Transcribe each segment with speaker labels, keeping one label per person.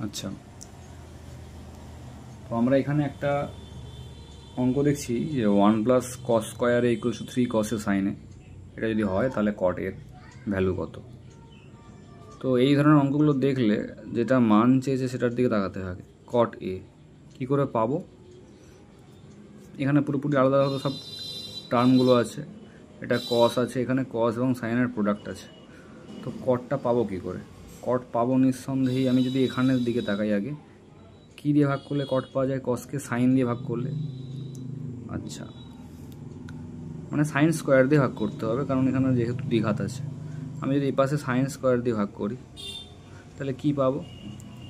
Speaker 1: আচ্ছা, তো আমরা এখানে একটা অঙ্ক দেখছি যে 1 প্লাস কস স্কোয়ারে ইকুয়ালস টু 3 কসের সাইনে, এটা যদি হয় তাহলে কট এর ভ্যালু কত। তো এই ধরনের অঙ্কগুলো দেখলে যেটা মান চেয়েছে সেটার দিকে তাকাতে হবে। কট এ কী করে পাবো, এখানে পুরোপুরি আলাদা আলাদা সব টার্মগুলো আছে, এটা কস আছে, এখানে কস এবং সাইনের প্রোডাক্ট আছে। তো কটটা পাবো কী করে? কট পাবো নিঃসন্দেহেই আমি যদি এখানের দিকে তাকাই, আগে কী দিয়ে ভাগ করলে কট পাওয়া যায়? কসকে সাইন দিয়ে ভাগ করলে। আচ্ছা, মানে সাইন স্কোয়ার দিয়ে ভাগ করতে হবে, কারণ এখানে যেহেতু দ্বিঘাত আছে। আমি যদি এই পাশে সাইন স্কোয়ার দিয়ে ভাগ করি তাহলে কি পাবো?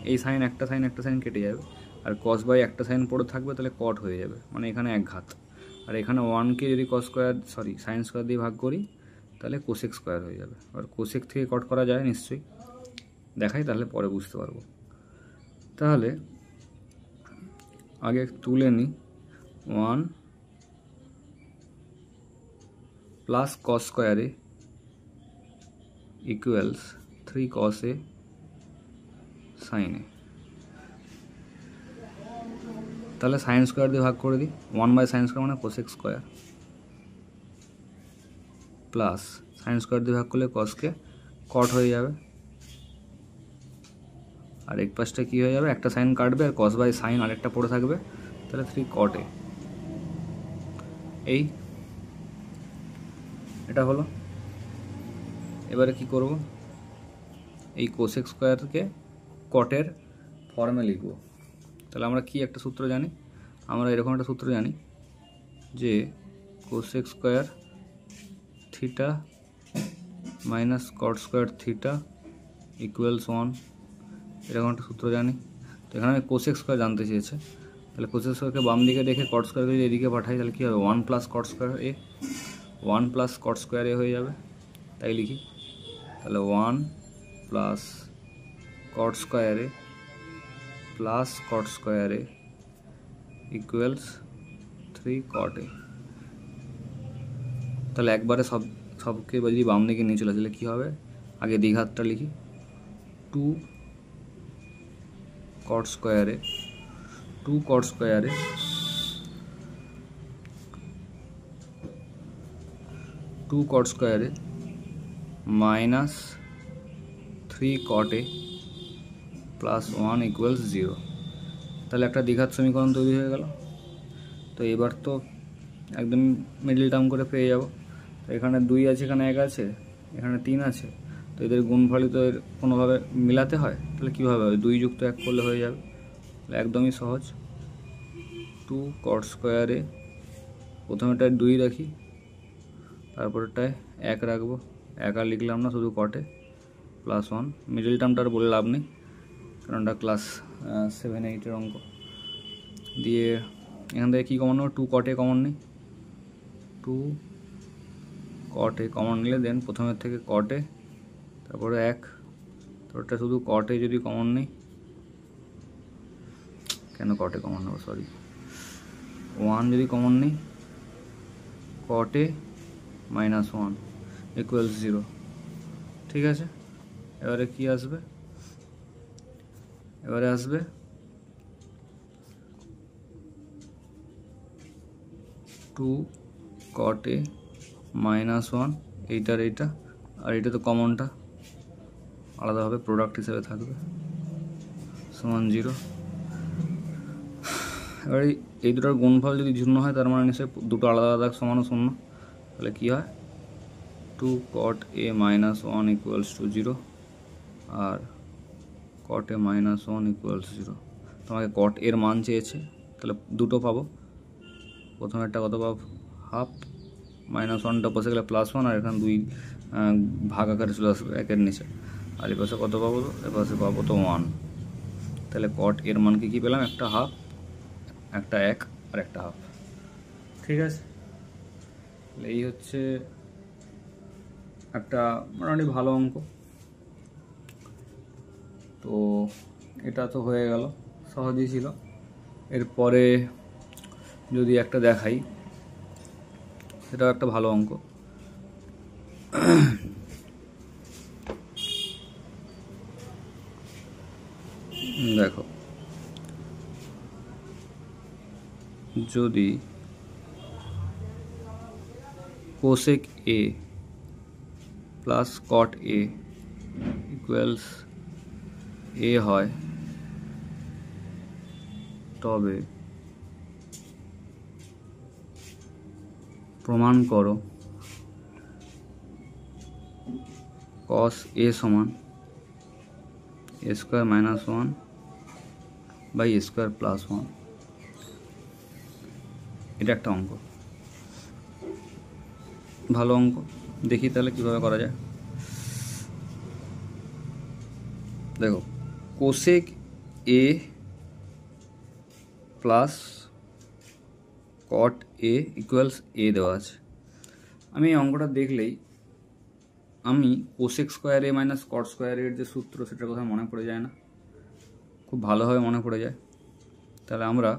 Speaker 1: এই সাইন একটা সাইন কেটে যাবে, আর কস বাই একটা সাইন পড়ে থাকবে, তাহলে কট হয়ে যাবে, মানে এখানে এক ঘাত। আর এখানে 1কে যদি সাইন স্কোয়ার দিয়ে ভাগ করি তাহলে কোসেক স্কোয়ার হয়ে যাবে। আর কোসেক থেকে কট করা যায় নিশ্চয়ই, দেখাই তাহলে পরে বুঝতে পারবো। তাহলে আগে তুলে নিই, 1 প্লাস কস স্কোয়ারে ইকুয়ালস 3 কস এ সাইন এ। তাহলে সাইন স্কোয়ার দিয়ে ভাগ করে দিই, 1 বাই সাইন স্কোয়ার মানে cosec square, plus sine square দিয়ে ভাগ করলে কসকে কট হয়ে যাবে, আর এক পাশটা কী হয়ে যাবে, একটা সাইন কাটবে আর কস বাই সাইন আরেকটা পড়ে থাকবে, তাহলে 3 কট এ। এটা হলো। এবারে কি করব, এই কোসেক স্কোয়ারকে কটের ফর্মে লিখব। তাহলে আমরা কি একটা সূত্র জানি, আমরা এরকম একটা সূত্র জানি যে cosec square theta minus cot square theta equals 1, এরকম একটা সূত্র জানি। তো এখানে আমি কোসেক স্কোয়ার জানতে চেয়েছে, তাহলে কোসেক স্কোয়ারকে বাম দিকে রেখে কট স্কোয়ারকে যদি এদিকে পাঠাই তাহলে কী হবে, 1 প্লাস কট স্কোয়ার এ, 1 প্লাস কট স্কোয়ার এ হয়ে যাবে। তাই লিখি, তাহলে 1 প্লাস কট স্কোয়ার এ প্লাস কট স্কোয়ার এ ইকুয়ালস 3 কট এ। তাহলে একবারে সবকে যদি বাম দিকে নিয়ে চলে আসলে কী হবে, আগে দ্বিঘাতটা লিখি, 2 কট স্কোয়ারে 2 কট স্কোয়ারে মাইনাস 3 কট এ প্লাস 1 ইকুয়ালস 0। তাহলে একটা দ্বিঘাত সমীকরণ তৈরি হয়ে গেল। তো এবার তো একদম মিডল টার্ম করে পেয়ে যাব। তো এখানে 2 আছে, এখানে 1 আছে, এখানে 3 আছে, তো এদের গুণফলই তো এর কোনোভাবে মিলাতে হয়, তাহলে কীভাবে হবে, 2 যুক্ত 1 করলে হয়ে যাবে, একদমই সহজ। 2 কট স্কোয়ারে প্রথমেটায় 2 রাখি, তারপরেটায় 1 রাখবো, 1 আর লিখলাম না, শুধু কটে প্লাস 1, মিডল টার্মটা আর বলে লাভ নেই কারণ এটা ক্লাস 7-8 অঙ্ক। দিয়ে এখান থেকে কী কমন নেব, 2 কটে কমন নেই, 2 কটে কমন নিলে দেন প্রথমের থেকে কটে, তারপরে 1, তারপরটা শুধু কটে যদি কমন নেই, কেন কটে কমন নেব, সরি 1 যদি কমন নেই, কটে মাইনাস 1 ইকুয়ালস 0। ঠিক আছে, এবারে কি আসবে, এবারে আসবে 2 কটে মাইনাস 1, এইটার এইটা, আর এইটা তো কমনটা আলাদাভাবে প্রোডাক্ট হিসেবে থাকবে, সমান 0। এবার এই দুটোর গুণফল যদি 0 হয় তার মানে নিশ্চয়ই দুটো আলাদা আলাদা সমান 0, তাহলে কী হয়, 2 cot A minus 1 equals to 0 আর কট এ মাইনাস 1 ইকুয়ালস 0। তোমাকে কট এর মান চেয়েছে, তাহলে দুটো পাবো, প্রথমে একটা কত পাবো, হাফ, মাইনাস 1টা বসে গেলে প্লাস 1, আর এখানে 2 ভাগ আকারে চলে আসবে 1-এর নিচে, আর এ পাশে কত পাবো, এ পাশে পাবো তো 1। তাহলে কট এর মানকে কী পেলাম, একটা হাফ, একটা 1 আর একটা হাফ। ঠিক আছে, এই হচ্ছে একটা মোটামুটি ভালো অঙ্ক। তো এটা তো হয়ে গেল, সহজই ছিল। এরপরে যদি একটা দেখাই, সেটাও একটা ভালো অঙ্ক। দেখো, যদি cosec A plus cot A equals A হয়, তবে প্রমাণ করো কস এ সমান A square minus one by A square plus one. এটা একটা অঙ্ক, ভালো অঙ্ক। দেখি তাহলে কীভাবে করা যায়। দেখো, cosec A plus cot A equals A দেওয়া আছে। আমি এই অঙ্কটা দেখলেই আমি cosec square A minus cot square এর যে সূত্র, সেটার কথা মনে পড়ে যায় না, খুব ভালোভাবে মনে পড়ে যায়। তাহলে আমরা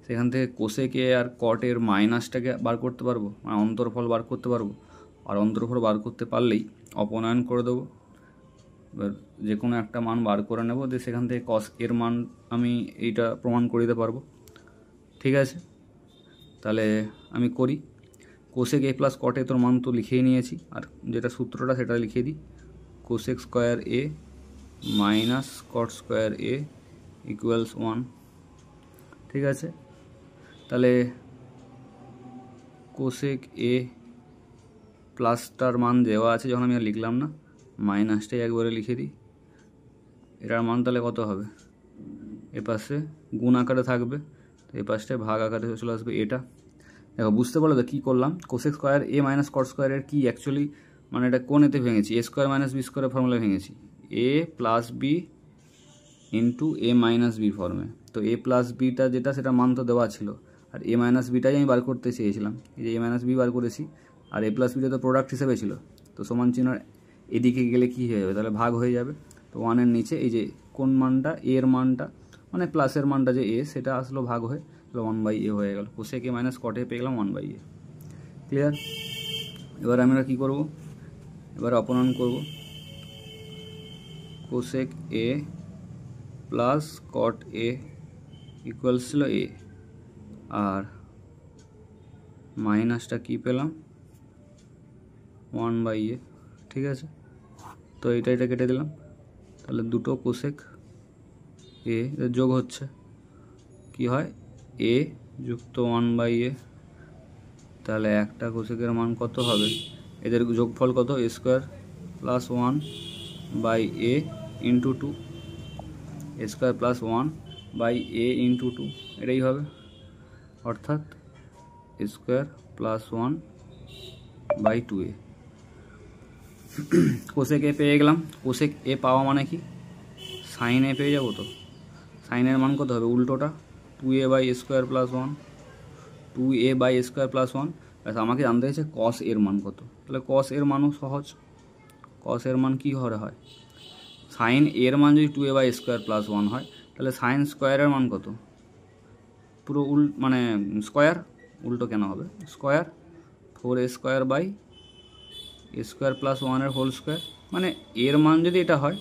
Speaker 1: সেখান থেকে কোসেক এ আর কট এর মাইনাসটাকে বার করতে পারবো, মানে অন্তর্ফল বার করতে পারবো। আর অন্তর্ফল বার করতে পারলেই অপনয়ন করে দেবো। এবার যে কোনো একটা মান বার করে নেব, দিয়ে সেখান থেকে কস এর মান আমি এইটা প্রমাণ করে দিতে পারবো। ঠিক আছে, তাহলে আমি করি। কোসেক এ প্লাস কট এ তোর মান তো লিখেই নিয়েছি, আর যেটা সূত্রটা সেটা লিখিয়ে দিই। Cosec square A minus cot square A equals 1। ঠিক আছে, তাহলে কোসেক এ প্লাসটার মান দেওয়া আছে যখন আমি আর লিখলাম না, মাইনাসটাই একবারে লিখে দিই। এটার মান তাহলে কত হবে? এ পাশে গুণ আকারে থাকবে, তো এ পাশটায় ভাগ আকারে চলে আসবে এটা। দেখো, বুঝতে পারলো তো কী করলাম? কোসেক স্কোয়ার এ মাইনাস কট স্কোয়ারের কি অ্যাকচুয়ালি, মানে এটা কোন এতে ভেঙেছি? এ স্কোয়ার মাইনাস বি স্কোয়ারের ফর্মুলা ভেঙেছি, এ প্লাস বি ইন্টু এ মাইনাস বি ফর্মে। তো এ প্লাস বিটা যেটা, সেটা মান তো দেওয়া ছিল, আর এ মাইনাস বিটাই আমি বার করতে চেয়েছিলাম। এই যে এ মাইনাস বি বার করেছি, আর এ প্লাস বিটা তো প্রোডাক্ট হিসেবে ছিল। তো সমান চিহ্ন এদিকে গেলে কী হয়ে যাবে? তাহলে ভাগ হয়ে যাবে। তো ওয়ানের নিচে এই যে কোন মানটা, এর মানটা, মানে প্লাসের মানটা যে এ, সেটা আসলো ভাগ হয়ে, তাহলে 1/a হয়ে গেল। কোসেক এ মাইনাস কট এ পেয়ে গেলাম 1/a। ক্লিয়ার? এবার আমরা কী করব? এবার অপনয়ন করব। Cosec A plus cot A equals ছিল এ, আর মাইনাসটা কী পেলাম? 1/a। ঠিক আছে, তো এটা কেটে দিলাম। তাহলে দুটো কোসেক এ যোগ হচ্ছে, কি হয়? এ যুক্ত 1/a। তাহলে একটা কোসেকের মান কত হবে? এদের যোগফল কত? A square plus 1/a into 2, A square plus 1/a into 2, এটাই হবে। অর্থাৎ A square plus 1/2a। Cosec A পেয়ে গেলাম। কোসেক এ পাওয়া মানে কি? সাইন এ পেয়ে যাবো। তো সাইনের মান কত হবে? উল্টোটা, 2a/a square plus 1, 2a/a square plus 1। ব্যাস, আমাকে জানতে হয়েছে কস এর মান কত। তাহলে কস এর মানও সহজ। কস এর মান কী হরে হয়? সাইন এর মান যদি 2a/a স্কোয়ার প্লাস 1 হয়, তাহলে সাইন স্কোয়ারের মান কত? পুরো মানে স্কোয়ার, উল্টো কেন হবে? Square 4a square by A square plus 1-এর হোল স্কোয়ার। মানে এর মান যদি এটা হয়,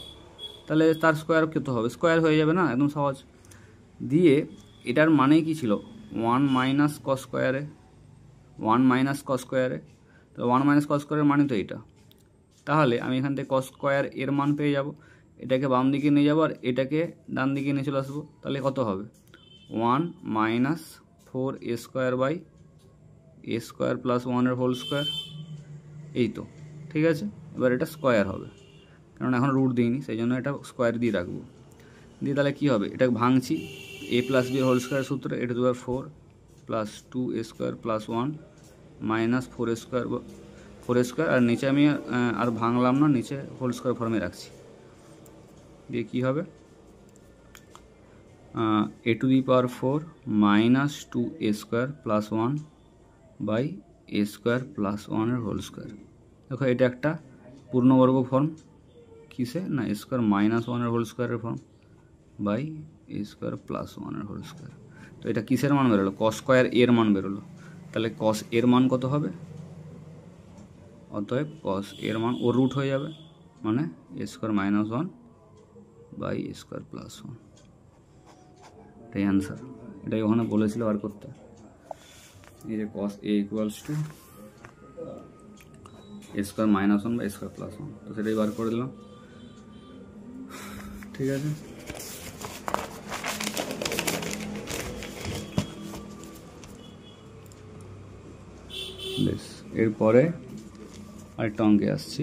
Speaker 1: তাহলে তার স্কোয়ার কত হবে? স্কোয়ার হয়ে যাবে না? একদম সহজ। দিয়ে এটার মানে কি ছিল? 1 মাইনাস কস স্কোয়ারে, 1 মাইনাস কস স্কোয়ারে। তো 1 মাইনাস কস স্কোয়ারের মানে তো এটা। তাহলে আমি এখান থেকে কস স্কোয়ার এর মান পেয়ে যাব, এটাকে বাম দিকে নিয়ে যাবো, আর এটাকে ডান দিকে নিয়ে চলে আসবো। তাহলে কত হবে? 1 minus 4a square by A square plus 1-এর হোল স্কোয়ার। এই তো, ঠিক আছে। এবার এটা স্কোয়ার হবে, কারণ এখন রুট দিইনি, সেই জন্য এটা স্কোয়ার দিয়ে রাখবো। দিয়ে তাহলে কী হবে? এটাকে ভাঙছি, A plus B whole square সূত্রে, এটা 4 plus 2a square plus 1 minus 4a square, আর নিচে আমি আর ভাঙলাম না, নিচে হোল স্কোয়ার ফর্মে রাখছি। দিয়ে কী হবে? a⁴ minus 2a square plus 1 by A square plus 1-এর হোল স্কোয়ার। দেখো, এটা একটা পূর্ণবর্গ ফর্ম। কিসে? না, এ স্কোয়ার মাইনাস 1-এর হোল স্কোয়ারের form by A square plus 1-এর হোল স্কোয়ার। তো এটা কিসের মান বেরোলো? কস স্কোয়ার এর মান বেরোলো। তাহলে কস এর মান কত হবে? অতএব কস এর মান ও রুট হয়ে যাবে, মানে A square minus 1 by A square plus 1। এটাই অ্যান্সার, এটাই ওখানে বলেছিল বার করতে। এই যে cos a equals to a square minus 1 বা a স্কোয়ার প্লাস 1, তো সেটাই বার করে দিলাম। ঠিক আছে, বেশ। এরপরে আরেকটা অঙ্কে আসছি।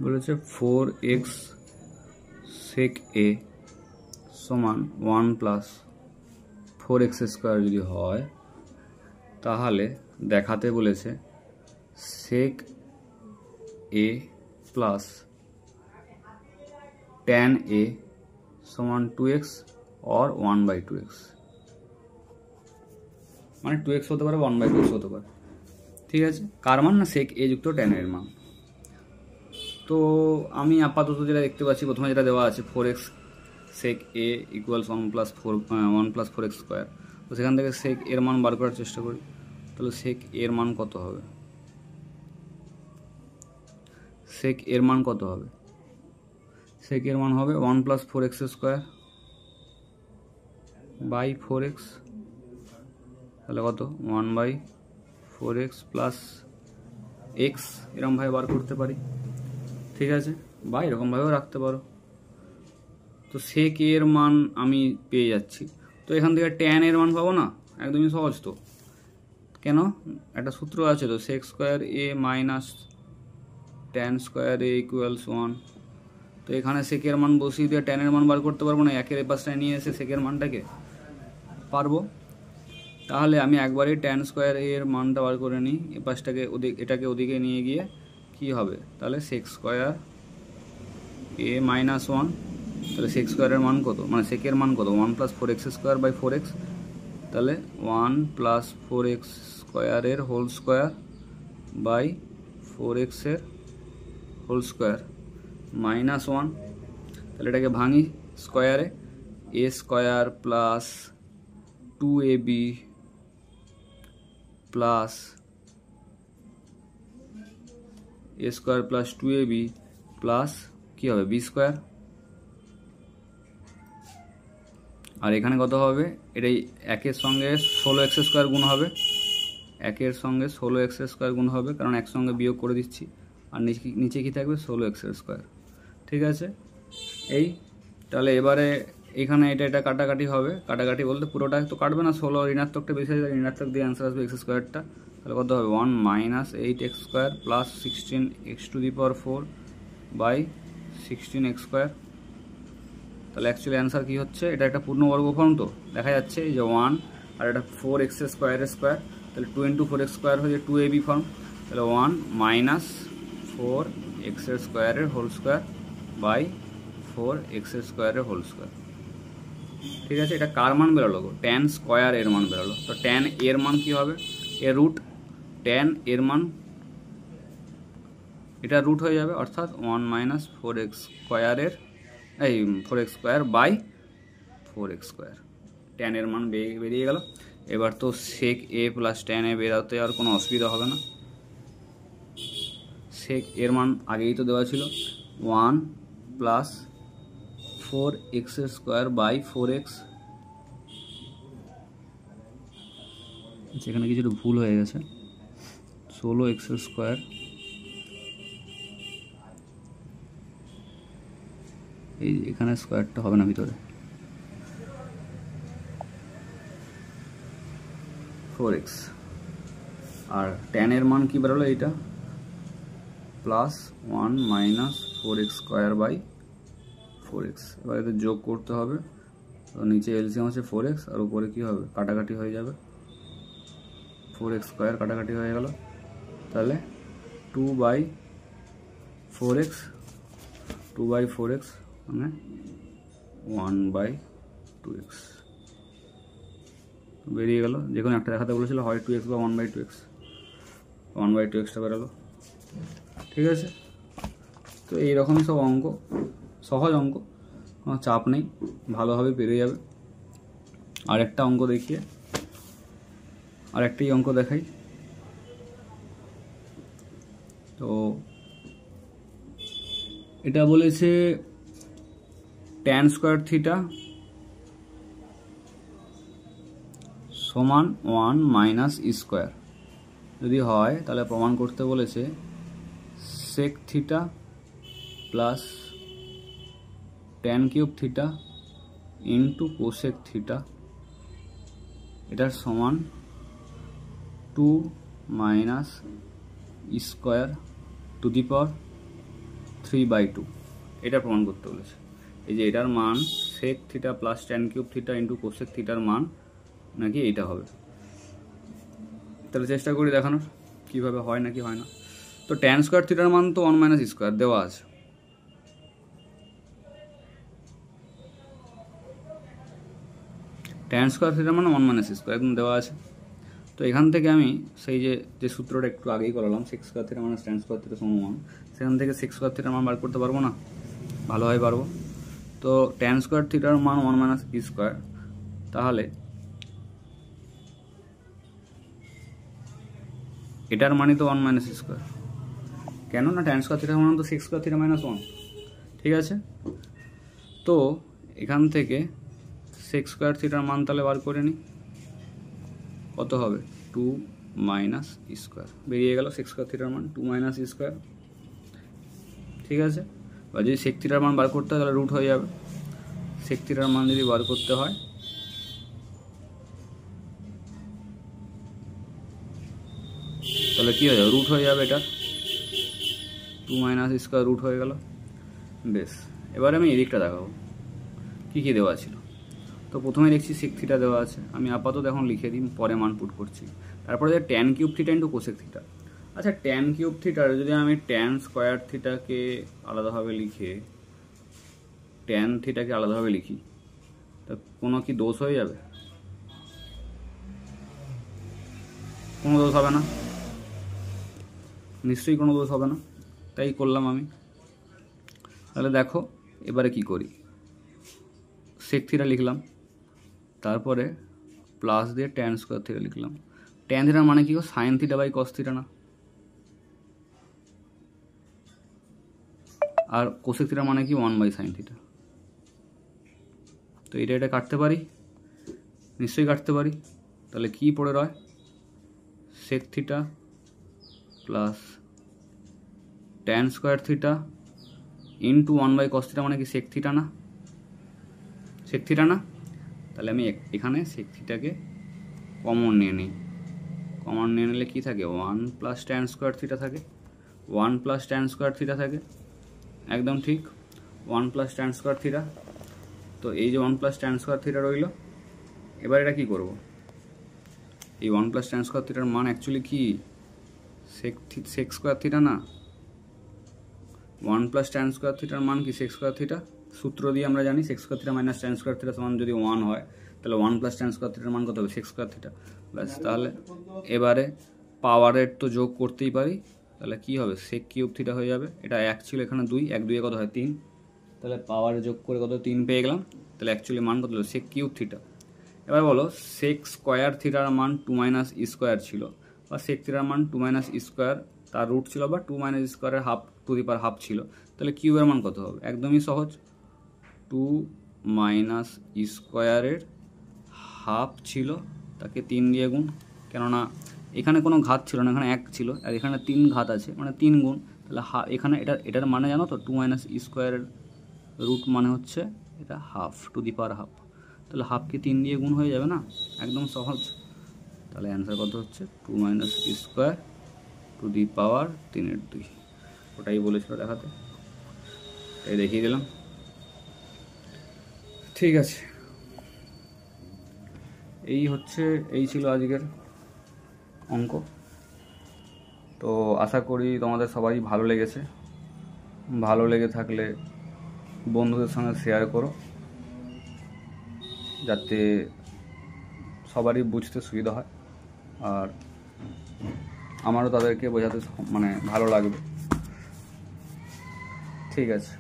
Speaker 1: বলেছে 4x sec a সমান 1 প্লাস 4x স্কোয়ার যদি হয়, তাহলে দেখাতে বলেছে sec a plus tan a সমান 2x और 1/2x, মানে 2x হতে পারে 1/2x হতে পারে। ঠিক আছে, কার মান না sec a যুক্ত tan এর মান। তো আমি আপাতত যেটা দেখতে পাচ্ছি, প্রথমে যেটা দেওয়া আছে 4x sec a equals 1 plus 4x square, তো সেখান থেকে sec এর মান বার করার চেষ্টা করি। তাহলে sec এর মান কত হবে? sec এর মান কত হবে? sec এর মান হবে 1 plus 4x square by 4x, তাহলে কত 1/4x প্লাস x, এরকমভাবে বার করতে পারি। ঠিক আছে, বা এরকমভাবেও রাখতে পারো। তো sec এর মান আমি পেয়ে যাচ্ছি, তো এখান থেকে tan এর মান পাবো না? একদমই সহজ তো। কেন? একটা সূত্র আছে তো, sec square a minus tan square a equals 1। তো এখানে sec এর মান বসিয়ে দিয়ে tan এর মান বার করতে পারবো না? একের এ পাশটায় নিয়ে এসে sec এর মানটাকে পারবো। তাহলে আমি একবারেই tan স্কোয়ার a এর মানটা বার করে নিই, এ পাশটাকে এটাকে ওদিকে নিয়ে গিয়ে কি হবে? তাহলে sec স্কোয়ার a মাইনাস 1, তাহলে sec স্কোয়ারের মান কত, মানে sec এর মান কত? 1 plus 4x square by 4x, তাহলে 1 প্লাস 4x স্কোয়ারের হোল স্কোয়ার বাই 4x এর হোল স্কোয়ার মাইনাস 1। তাহলে এটাকে ভাঙি স্কোয়ারে, a square plus 2ab plus a square plus 2ab plus কি হবে? b square. আর এখানে কত হবে? এটাই একের সঙ্গে 16x স্কোয়ার গুণ হবে, একের সঙ্গে 16x স্কোয়ার গুণ হবে, কারণ একসঙ্গে বিয়োগ করে দিচ্ছি। আর নিচে কি থাকবে? 16x square. ঠিক আছে, এই তাহলে এবারে এখানে এটা কাটাকাটি হবে। কাটাকাটি বলতে পুরোটা তো কাটবে না, 16 ঋণাত্মকটা বেশি হয়ে যাবে, ঋণাত্মক দিয়ে অ্যান্সার আসবে x স্কোয়ারটা। তাহলে কত হবে? 1 minus 8x square plus 16x to the power 4 by 16x square. তাহলে অ্যাকচুয়ালি অ্যান্সার কী হচ্ছে? এটা একটা পূর্ণবর্গ ফর্ম, তো দেখা যাচ্ছে এই যে 1 আর এটা 4x স্কোয়ারের স্কোয়ার, তাহলে 2 ইন্টু 4x স্কোয়ার হয়ে যায় 2ab ফর্ম। তাহলে 1 মাইনাস 4x স্কোয়ারের হোল স্কোয়ার বাই 4x স্কোয়ারের হোল স্কোয়ার। ঠিক আছে, এটা কার মান বেরোলো? tan স্কোয়ার এর মান বেরোলো। তো tan এর মান কি হবে? এর রুট tan এর মান, এটা রুট হয়ে যাবে, অর্থাৎ 1 মাইনাস 4x স্কোয়ারের 4x square by 4x square. tan এর মান বেরিয়ে গেল। এবার তো sec a plus tan a বেরোতে আর কোনো অসুবিধা হবে না। sec এর মান আগেই তো দেওয়া ছিল 1 plus 4x square by 4x। সেখানে কিছু ভুল হয়ে গেছে, 16x স্কোয়ার এই এখানে স্কোয়ারটা হবে না ভিতরে, 4x। আর tan এর মান কি বেরোলো? এইটা plus 1 minus 4x square by 4x। এবার এদের যোগ করতে হবে, তো নিচে এলসিএম আছে 4x, আর উপরে কি হবে? কাটাকাটি হয়ে যাবে, 4x স্কোয়ার কাটাকাটি হয়ে গেল। তাহলে 2/4x, 2/4x মানে 1/2x বেরিয়ে গেল। যে কোনো একটা দেখাতে বলেছিল, হয় 2x বা 1/2x, 1/2xটা বেরোলো। ঠিক আছে, তো এইরকমই সব অঙ্ক, সহজ অঙ্ক, কোনো চাপ নেই, ভালোভাবে পেরে যাবে। আরেকটা অঙ্ক দেখিয়ে আরেকটাই অঙ্ক দেখাই। তো এটা বলেছে tan স্কয়ার থিটা সমান 1 মাইনাস স্কয়ার যদি হয় তাহলে প্রমাণ করতে বলেছে sec theta plus tan cube theta into cosec theta এটার সমান 2 মাইনাস স্কয়ার টু দি পাওয়ার 3/2 এটা প্রমাণ করতে বলেছে। এই যে এটার মান sec theta plus tan cube theta into cosec থিটার মান নাকি এইটা হবে। তাহলে চেষ্টা করি দেখানোর কিভাবে হয় নাকি হয় না। তো tan স্কয়ার থিটার মান তো 1 মাইনাস স্কয়ার দেওয়া আছে, tan স্কয়ার থিটার মান 1 মাইনাস স্কয়ার একদম দেওয়া আছে। তো এখান থেকে আমি সেই যে সূত্রটা একটু আগেই করলাম sec square theta minus tan square theta সমান 1, সেখান থেকে sec স্কয়ার থিটার মান বার করতে পারবো না? ভালোভাবে পারবো। তো tan স্কয়ার থিটার মান 1 মাইনাস স্কয়ার, তাহলে এটার মানই তো 1 মাইনাস স্কয়ার, কেন না tan স্কয়ার থিটার মান তো sec স্কয়ার থিটা মাইনাস 1। ঠিক আছে, তো এখান থেকে sec স্কয়ার থিটার মান তাহলে বার করে নিই, কত হবে 2 মাইনাস স্কয়ার, বেরিয়ে গেল sec স্কয়ার থিটার মান 2 মাইনাস স্কয়ার। ঠিক আছে, বা যদি sec থিটার মান বার করতে হয় তাহলে রুট হয়ে যাবে। sec থিটার মান যদি বার করতে হয় তাহলে কি হয়ে যাবে, রুট হয়ে যাবে, এটা 2 মাইনাস স্কয়ার রুট হয়ে গেল। বেশ, এবারে আমি এদিকটা দেখাবো কি কি দেওয়া ছিল। তো প্রথমে দেখছি sec থিটা দেওয়া আছে, আমি আপাতত এখন লিখে দিই, পরে মান পুট করছি। তারপরে tan cube theta into cosec theta. আচ্ছা, tan কিউব থিটার যদি আমি tan স্কয়ার থিটাকে আলাদাভাবে লিখে tan থিটাকে আলাদাভাবে লিখি তা কোনো কি দোষ হয়ে যাবে? কোনো দোষ হবে না, নিশ্চয়ই কোনো দোষ হবে না, তাই করলাম আমি। তাহলে দেখো এবারে কি করি, sec থিটা লিখলাম, তারপরে প্লাস দিয়ে tan স্কয়ার থিটা লিখলাম। tan থিটার মানে কি, sin theta by cos theta না? আর কোসেক থিটার মানে কি 1 বাই sin থিটা। তো এটা কাটতে পারি, নিশ্চয়ই কাটতে পারি। তাহলে কি পড়ে রয়, sec theta plus tan square theta into 1 by cos theta মানে কি sec থিটা না? sec থিটা না? তাহলে আমি এখানে sec থিটাকে কমন নিয়ে নিই। কমন নিয়ে নিলে কি থাকে, 1 প্লাস tan স্কয়ার থিটা থাকে, 1 প্লাস tan স্কয়ার থিটা থাকে, একদম ঠিক 1 প্লাস tan স্কয়ার থিটা। তো এই যে 1 প্লাস tan স্কয়ার থিটা রইল, এবার এটা কি করব, এই 1 প্লাস tan স্কয়ার থিটার মান অ্যাকচুয়ালি কি sec স্কয়ার থিটা না? 1 প্লাস tan স্কয়ার থিটার মান কি sec স্কয়ার থিটা। সূত্র দিয়ে আমরা জানি sec square theta minus tan square theta সমান যদি 1 হয় তাহলে 1 প্লাস tan স্কয়ার থিটার মান কত হবে, sec স্কয়ার থিটা। ব্যাস, তাহলে এবারে পাওয়ারের তো যোগ করতেই পারি, তাহলে কি হবে sec কিউব থিটা হয়ে যাবে। এটা 1 ছিল, এখানে 2, 1 2 কত হয় 3, তাহলে পাওয়ারে যোগ করে কত 3 পেয়ে গেলাম। তাহলে অ্যাকচুয়ালি মান কত হলো sec কিউব থিটা। এবার বলো sec স্কয়ার থিটার মান 2 মাইনাস স্কয়ার ছিল, বা sec থিটার মান 2 মাইনাস স্কয়ার তার রুট ছিল, বা 2 মাইনাস স্কয়ারের half to the power half ছিল, তাহলে কিউবের মান কত হবে, একদমই সহজ, 2 মাইনাস স্কয়ারের হাফ ছিল তাকে 3 দিয়ে গুণ, কেননা এখানে কোনো ঘাত ছিল না, এখানে 1 ছিল, আর এখানে 3 ঘাত আছে মানে 3 গুণ, তাহলে এখানে এটার মানে জানো তো 2 মাইনাস স্কয়ারের রুট মানে হচ্ছে এটা half to the power half, তাহলে হাফকে 3 দিয়ে গুণ হয়ে যাবে না, একদম সহজ। তাহলে অ্যান্সার কত হচ্ছে 2 মাইনাস স্কয়ার টু দি পাওয়ার 3/2। ওটাই বলেছিল দেখাতে, তাই দেখিয়ে দিলাম। ঠিক আছে, এই ছিল আজকের অঙ্ক। তো আশা করি তোমাদের সবারই ভালো লেগেছে। ভালো লেগে থাকলে বন্ধুদের সঙ্গে শেয়ার করো, যাতে সবারই বুঝতে সুবিধা হয়, আর আমারও তাদেরকে বোঝাতে ভালো লাগবে। ঠিক আছে।